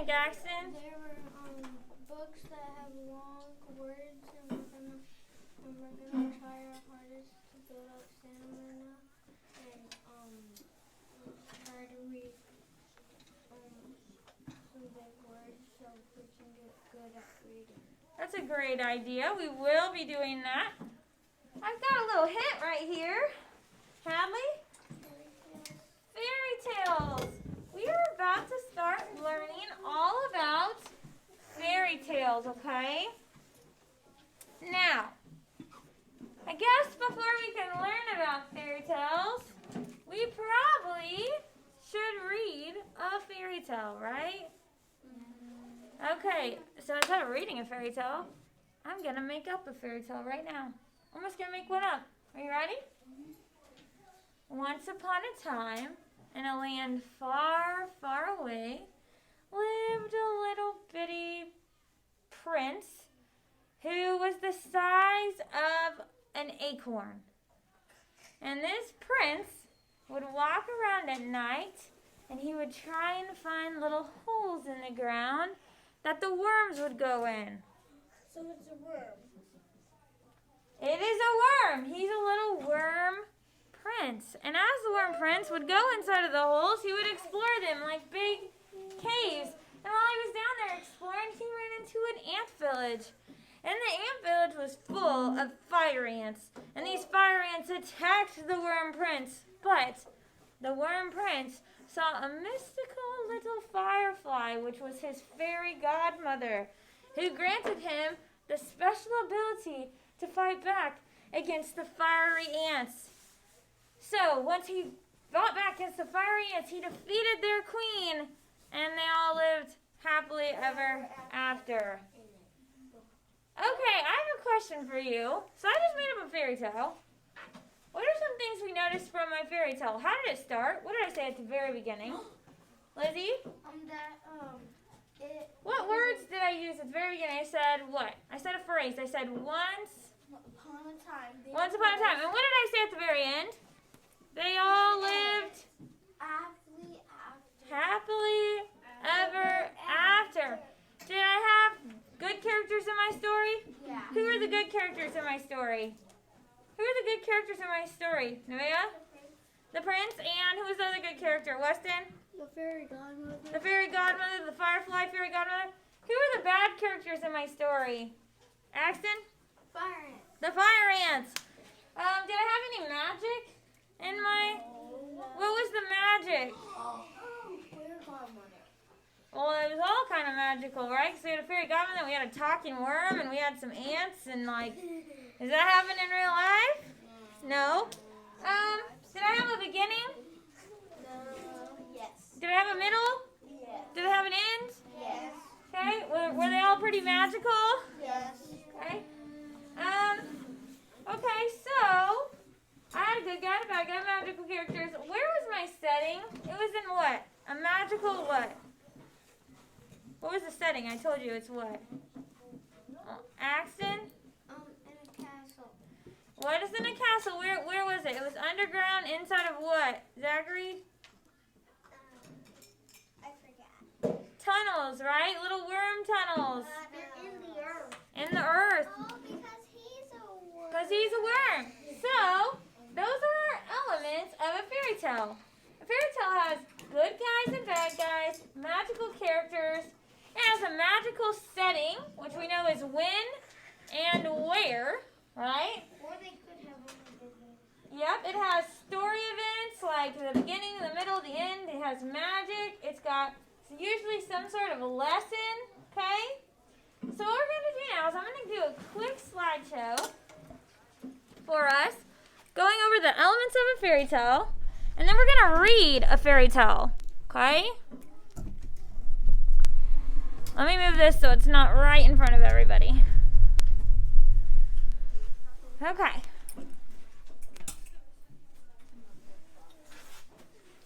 think, Axton? There were books that have long words, and we're gonna try our hardest to build up stamina and try to read some big words so we can get good at reading. That's a great idea. We will be doing that. I've got a little hint right here. Hadley? Fairy tales. We are about to start learning all about fairy tales, okay? Now, I guess before we can learn about fairy tales, we probably should read a fairy tale, right? Okay, so instead of reading a fairy tale, I'm going to make up a fairy tale right now. I'm just going to make one up. Are you ready? Once upon a time, in a land far, far away, lived a little bitty prince who was the size of an acorn. And this prince would walk around at night, and he would try and find little holes in the ground that the worms would go in. So it's a worm. It is a worm. He's a little worm prince. And as the worm prince would go inside of the holes, he would explore them like big caves. And while he was down there exploring, he ran into an ant village. And the ant village was full of fire ants. And these fire ants attacked the worm prince. But the worm prince saw a mystical little firefly, which was his fairy godmother, who granted him the special ability to fight back against the fiery ants. So once he fought back against the fiery ants, he defeated their queen, and they all lived happily ever after. Okay, I have a question for you. So I just made up a fairy tale. What are some things we noticed from my fairy tale? How did it start? What did I say at the very beginning? Lizzie? What words did I use at the very beginning? I said what? I said a phrase. I said once Upon a time. Once upon a time. And what did I say at the very end? They all lived happily ever after. Did I have good characters in my story? Yeah. Who are the good characters in my story? Who are the good characters in my story? Nevaeh? The prince, and who was the other good character? Weston? The fairy godmother. The fairy godmother, the firefly fairy godmother. Who are the bad characters in my story? Axton? Fire ant. The fire ants. Did I have any magic in my... What was the magic? Fairy godmother. Well, it was all kind of magical, right? So we had a fairy godmother, we had a talking worm, and we had some ants, and like... Does that happen in real life? No. Did I have a beginning? No. Yes. Did I have a middle? Yes. Did it have an end? Yes. Okay. Were they all pretty magical? Yes. Okay. Okay, so I had a good guy, a bad guy, magical characters. Where was my setting? It was in what? A magical what? What was the setting? I told you it's what? Axton? In a castle. What is in a castle? Where was it? It was underground, inside of what? Zachary? I forgot. Tunnels, right? Little worm tunnels. In the earth. In the earth. Oh, because he's a worm. Because he's a worm. So, those are our elements of a fairy tale. A fairy tale has good guys and bad guys, magical characters. It has a magical setting, which we know is when and where, right? Or they could have only business. Yep, it has story events like the beginning, the middle, the end. It has magic. It's got usually some sort of a lesson, okay? So what we're going to do now is I'm going to do a quick slideshow for us, going over the elements of a fairy tale, and then we're going to read a fairy tale, okay? Let me move this so it's not right in front of everybody. Okay.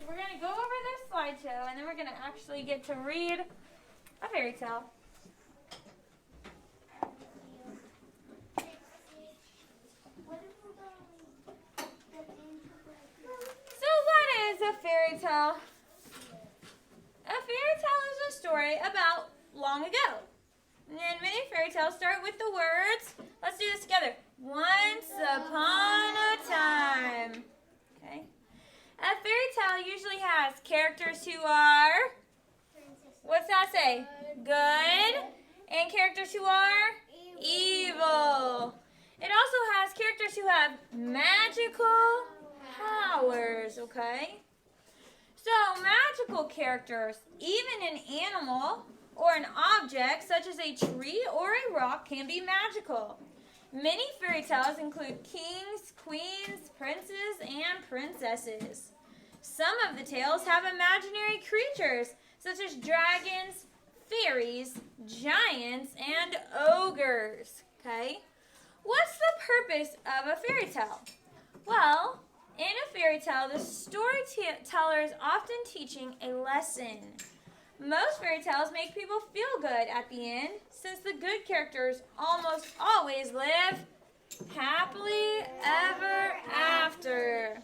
We're going to go over this slideshow, and then we're going to actually get to read a fairy tale. So what is a fairy tale? A fairy tale is a story story about long ago. And then many fairy tales start with the words, let's do this together, once upon a time. Okay. A fairy tale usually has characters who are, what's that say? Good. And characters who are evil. It also has characters who have magical powers, okay? So magical characters, even an animal or an object such as a tree or a rock can be magical. Many fairy tales include kings, queens, princes, and princesses. Some of the tales have imaginary creatures such as dragons, fairies, giants, and ogres. Okay? What's the purpose of a fairy tale? Well, in a fairy tale, the storyteller is often teaching a lesson. Most fairy tales make people feel good at the end, since the good characters almost always live happily ever after.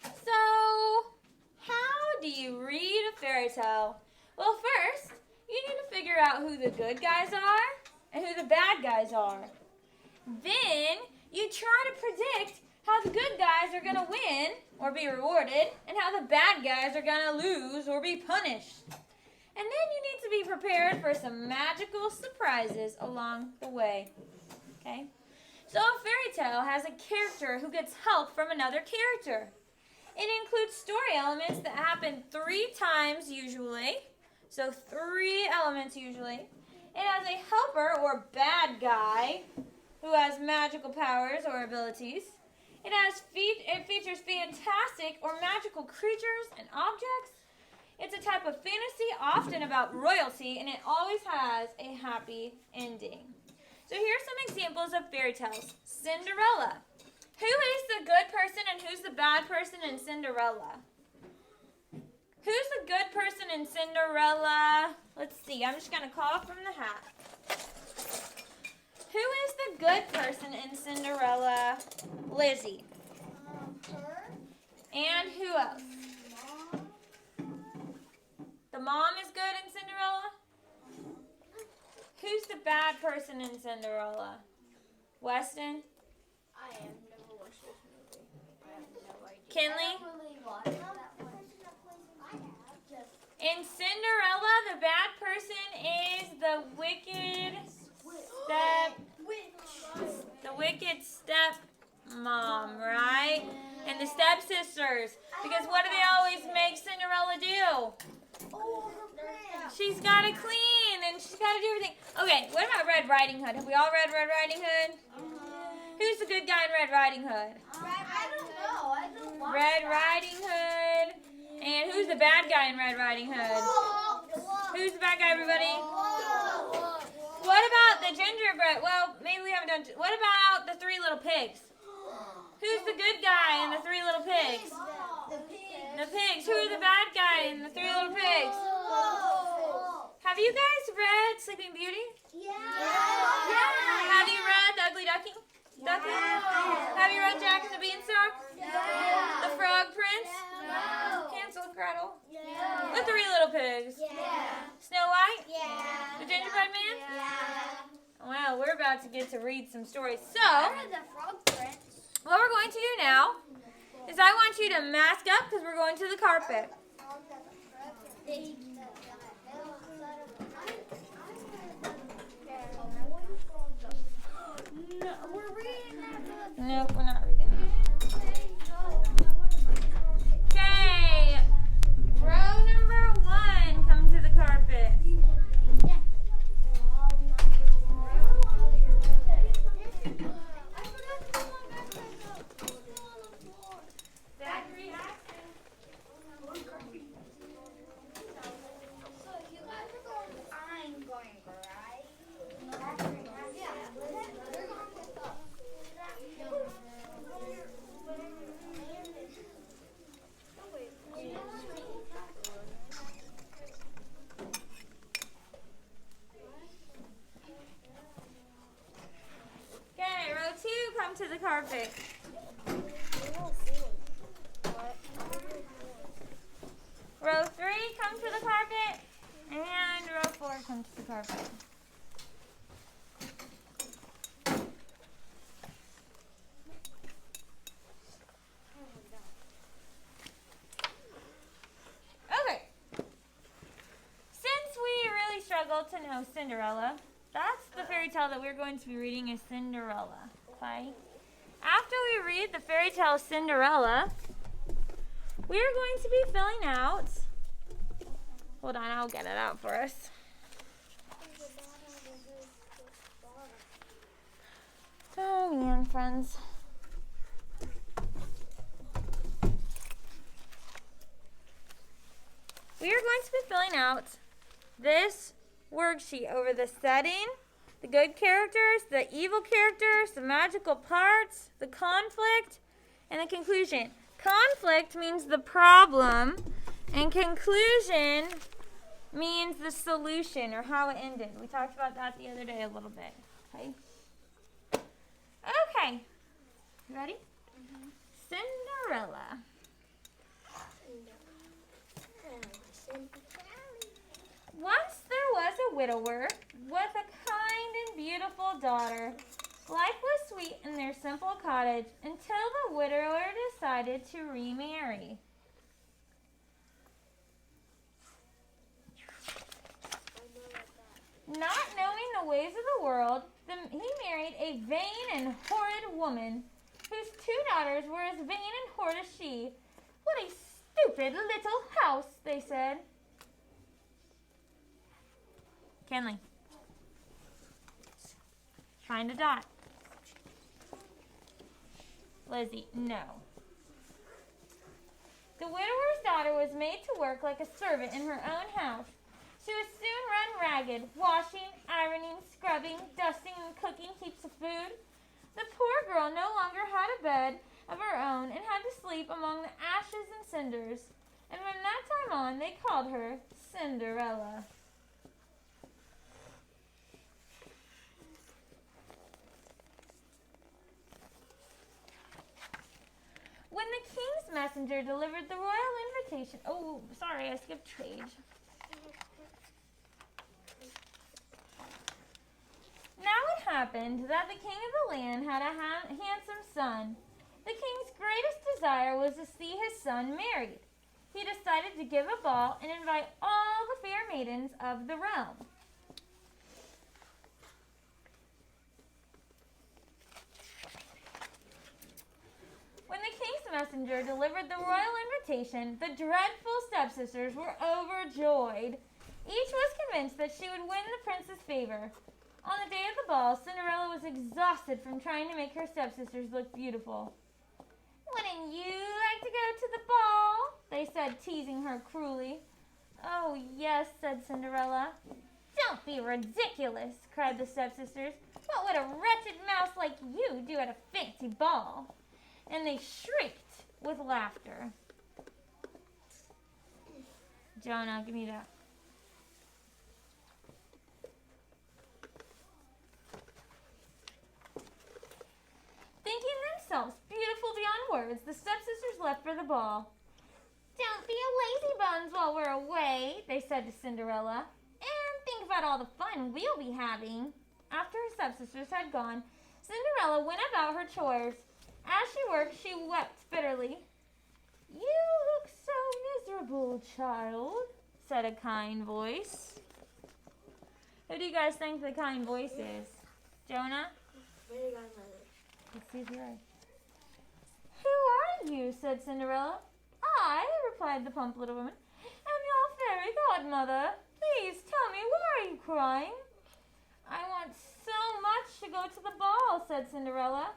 So, how do you read a fairy tale? Well, first, you need to figure out who the good guys are and who the bad guys are. Then, you try to predict how the good guys are going to win or be rewarded, and how the bad guys are going to lose or be punished. And then you need to be prepared for some magical surprises along the way. Okay? So a fairy tale has a character who gets help from another character. It includes story elements that happen 3 times usually. So 3 elements usually. It has a helper or bad guy who has magical powers or abilities. It features fantastic or magical creatures and objects. It's a type of fantasy, often about royalty, and it always has a happy ending. So here's some examples of fairy tales. Cinderella. Who is the good person and who's the bad person in Cinderella? Who's the good person in Cinderella? Let's see. I'm just going to call from the hat. Who is the good person in Cinderella? Lizzie. Her. And who else? The mom is good in Cinderella? Who's the bad person in Cinderella? Weston? I have never watched this movie. I have no idea. Kinley? I don't really watch that one. In Cinderella, the bad person is the wicked stepmom, right? And the stepsisters. Because what do they always make Cinderella do? She's got to clean and she's got to do everything. Okay, what about Red Riding Hood? Have we all read Red Riding Hood? Who's the good guy in Red Riding Hood? I don't know. I don't watch Red Riding Hood. And who's the bad guy in Red Riding Hood? Who's the bad guy, everybody? What about the gingerbread? Well, maybe we haven't done. What about the 3 little pigs? Who's the good guy in the 3 little pigs? The pigs. Who are the bad guy in the 3 little pigs? Have you guys read Sleeping Beauty? Yeah. Have you read The Ugly Duckling? Have you read Jack and the Beanstalk? Yeah. The Frog Prince? No. Hansel and Gretel? Yeah. The 3 little pigs? Yeah. Snow White? Yeah. The Gingerbread Man? Yeah. Well, we're about to get to read some stories. I So, read the Frog Prince. what we're going to do now is I want you to mask up because we're going to the carpet. No, we're reading that book. Nope, we're not reading that. Okay, row number 1, come to the carpet. Okay, row 2, come to the carpet. Row 3, come to the carpet. come to the carpet. Okay. Since we really struggle to know Cinderella, that's the fairy tale that we're going to be reading is Cinderella. Okay? After we read the fairy tale Cinderella, we are going to be filling out. Hold on, I'll get it out for us. Oh man, friends. We are going to be filling out this worksheet over the setting, the good characters, the evil characters, the magical parts, the conflict, and the conclusion. Conflict means the problem, and conclusion means the solution or how it ended. We talked about that the other day a little bit. Okay? Okay. You ready? Mm-hmm. Cinderella. Once there was a widower with a kind and beautiful daughter. Life was sweet in their simple cottage until the widower decided to remarry. Not knowing the ways of the world, he married a vain and horrid woman whose 2 daughters were as vain and horrid as she. What a stupid little house, they said. Kenley. Find a dot. Lizzie, no. The widower's daughter was made to work like a servant in her own house. She was soon run ragged, washing, ironing, scrubbing, dusting, and cooking heaps of food. The poor girl no longer had a bed of her own and had to sleep among the ashes and cinders. And from that time on, they called her Cinderella. When the king's messenger delivered the royal invitation... Oh, sorry, I skipped a page. Now it happened that the king of the land had a handsome son. The king's greatest desire was to see his son married. He decided to give a ball and invite all the fair maidens of the realm. When the king's messenger delivered the royal invitation, the dreadful stepsisters were overjoyed. Each was convinced that she would win the prince's favor. On the day of the ball, Cinderella was exhausted from trying to make her stepsisters look beautiful. "Wouldn't you like to go to the ball?" they said, teasing her cruelly. "Oh, yes," said Cinderella. "Don't be ridiculous," cried the stepsisters. "What would a wretched mouse like you do at a fancy ball?" And they shrieked with laughter. Jonah, give me that. Thinking themselves beautiful beyond words, the stepsisters left for the ball. "Don't be a lazy bones while we're away," they said to Cinderella. "And think about all the fun we'll be having." After her stepsisters had gone, Cinderella went about her chores. As she worked, she wept bitterly. "You look so miserable, child," said a kind voice. Who do you guys think the kind voice is? Jonah? Fairy godmother. Let's see if you're right. "Who are you?" said Cinderella. "I," replied the plump little woman, "am your fairy godmother. Please tell me, why are you crying?" "I want so much to go to the ball," said Cinderella.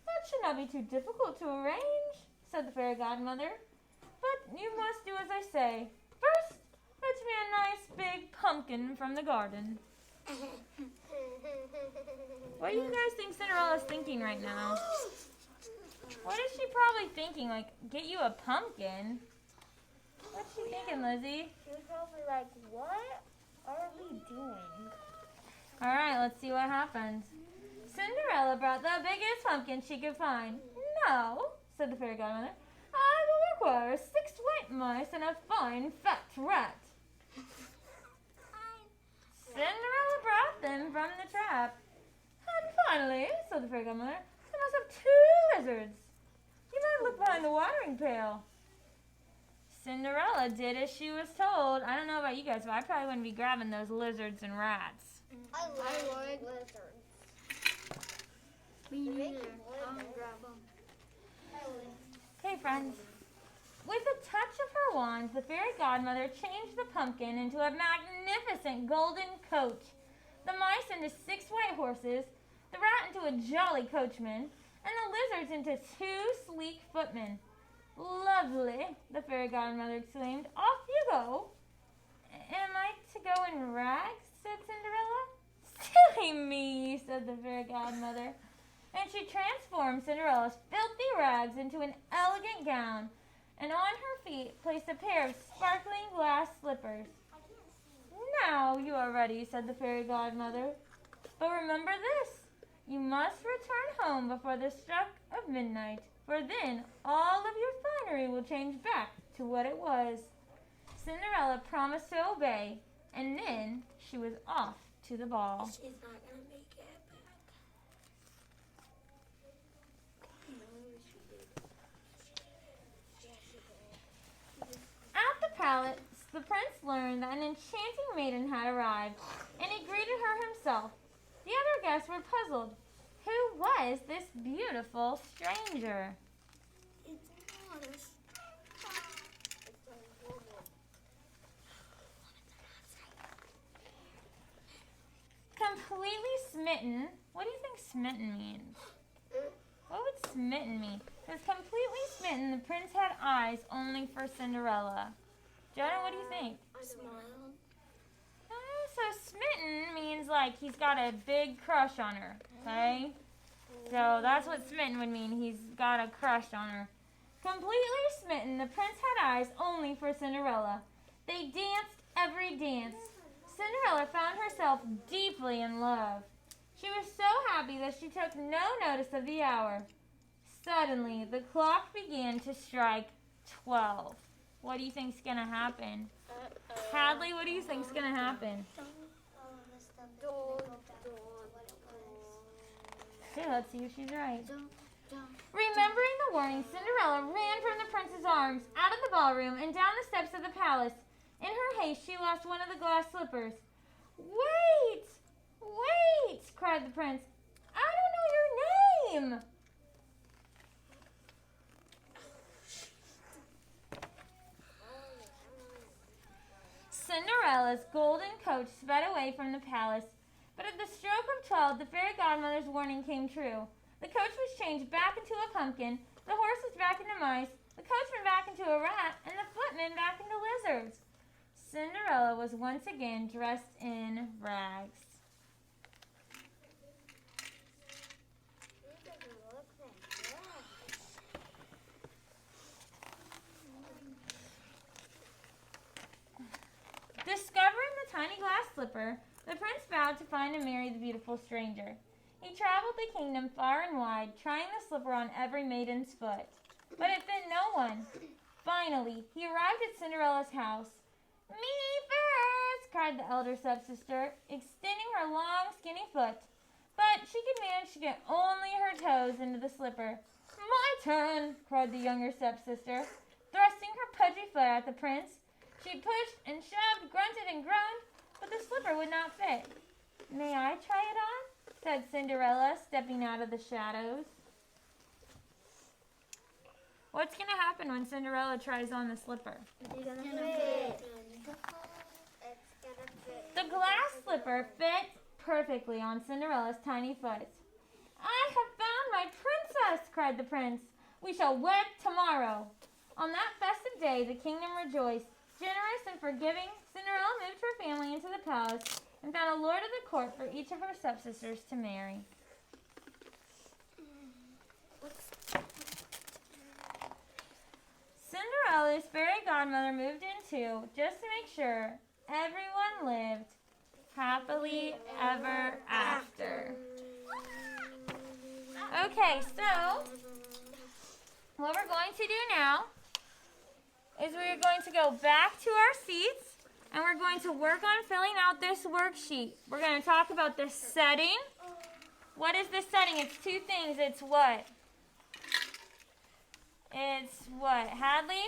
"That should not be too difficult to arrange," said the fairy godmother. "But you must do as I say. First, fetch me a nice big pumpkin from the garden." What do you guys think Cinderella's thinking right now? What is she probably thinking? Like, get you a pumpkin? What's she thinking, Lizzie? She was probably like, "What are we doing?" All right, let's see what happens. Cinderella brought the biggest pumpkin she could find. "No," said the fairy godmother. "I will require 6 white mice and a fine fat rat." Cinderella said the fairy godmother. They must have 2 lizards. You might look behind the watering pail. Cinderella did as she was told. I don't know about you guys, but I probably wouldn't be grabbing those lizards and rats. I would. Lizards. Me neither. I'll grab them. I would. Okay, friends. With a touch of her wand, the fairy godmother changed the pumpkin into a magnificent golden coach, the mice into 6 white horses, the rat into a jolly coachman, and the lizards into 2 sleek footmen. Lovely, the fairy godmother exclaimed. Off you go. Am I to go in rags? Said Cinderella. Silly me, said the fairy godmother. And she transformed Cinderella's filthy rags into an elegant gown, and on her feet placed a pair of sparkling glass slippers. Now you are ready, said the fairy godmother. But remember this, you must return home before the stroke of midnight, for then all of your finery will change back to what it was. Cinderella promised to obey, and then she was off to the ball. She's not gonna make it back. At the palace, the prince learned that an enchanting maiden had arrived, and he greeted her himself. The other guests were puzzled. Who was this beautiful stranger? It's not a stranger. It's a woman. Completely smitten. What do you think smitten means? What would smitten mean? Because completely smitten, the prince had eyes only for Cinderella. Jonah, what do you think? I smiled. So smitten means like he's got a big crush on her, okay? So that's what smitten would mean. He's got a crush on her. Completely smitten, the prince had eyes only for Cinderella. They danced every dance. Cinderella found herself deeply in love. She was so happy that she took no notice of the hour. Suddenly, the clock began to strike 12. What do you think's gonna happen? Hadley, what do you think's gonna happen? Okay, let's see if she's right. Remembering the warning, Cinderella ran from the prince's arms, out of the ballroom, and down the steps of the palace. In her haste, she lost one of the glass slippers. Wait! Wait! Cried the prince. I don't know your name! Cinderella's golden coach sped away from the palace, but at the stroke of 12, the fairy godmother's warning came true. The coach was changed back into a pumpkin, the horses back into mice, the coachman back into a rat, and the footman back into lizards. Cinderella was once again dressed in rags. Discovering the tiny glass slipper, the prince vowed to find and marry the beautiful stranger. He traveled the kingdom far and wide, trying the slipper on every maiden's foot. But it fit no one. Finally, he arrived at Cinderella's house. Me first, cried the elder stepsister, extending her long, skinny foot. But she could manage to get only her toes into the slipper. My turn, cried the younger stepsister, thrusting her pudgy foot at the prince. She pushed and shoved, grunted and groaned, but the slipper would not fit. May I try it on? Said Cinderella, stepping out of the shadows. What's going to happen when Cinderella tries on the slipper? It's gonna fit. The glass slipper fit perfectly on Cinderella's tiny foot. I have found my princess, cried the prince. We shall wed tomorrow. On that festive day, the kingdom rejoiced. Generous and forgiving, Cinderella moved her family into the palace and found a lord of the court for each of her stepsisters to marry. Cinderella's fairy godmother moved in too, just to make sure everyone lived happily ever after. Okay, so what we're going to do now is we're going to go back to our seats and we're going to work on filling out this worksheet. We're going to talk about the setting, What is the setting? It's two things. It's what? It's what? Hadley?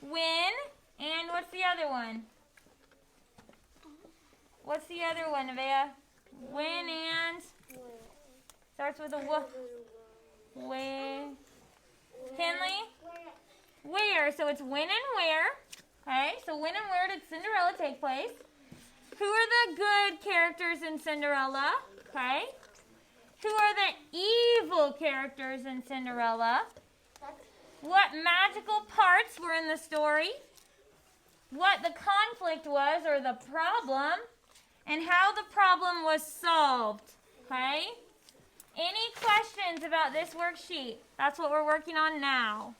Win. And what's the other one? What's the other one, Nevaeh? Win and? Starts with a w. Where? Kinley? Where? So it's when and where. Okay, so when and where did Cinderella take place? Who are the good characters in Cinderella? Okay. Who are the evil characters in Cinderella? What magical parts were in the story? What the conflict was or the problem? And how the problem was solved. Okay? Any questions about this worksheet? That's what we're working on now.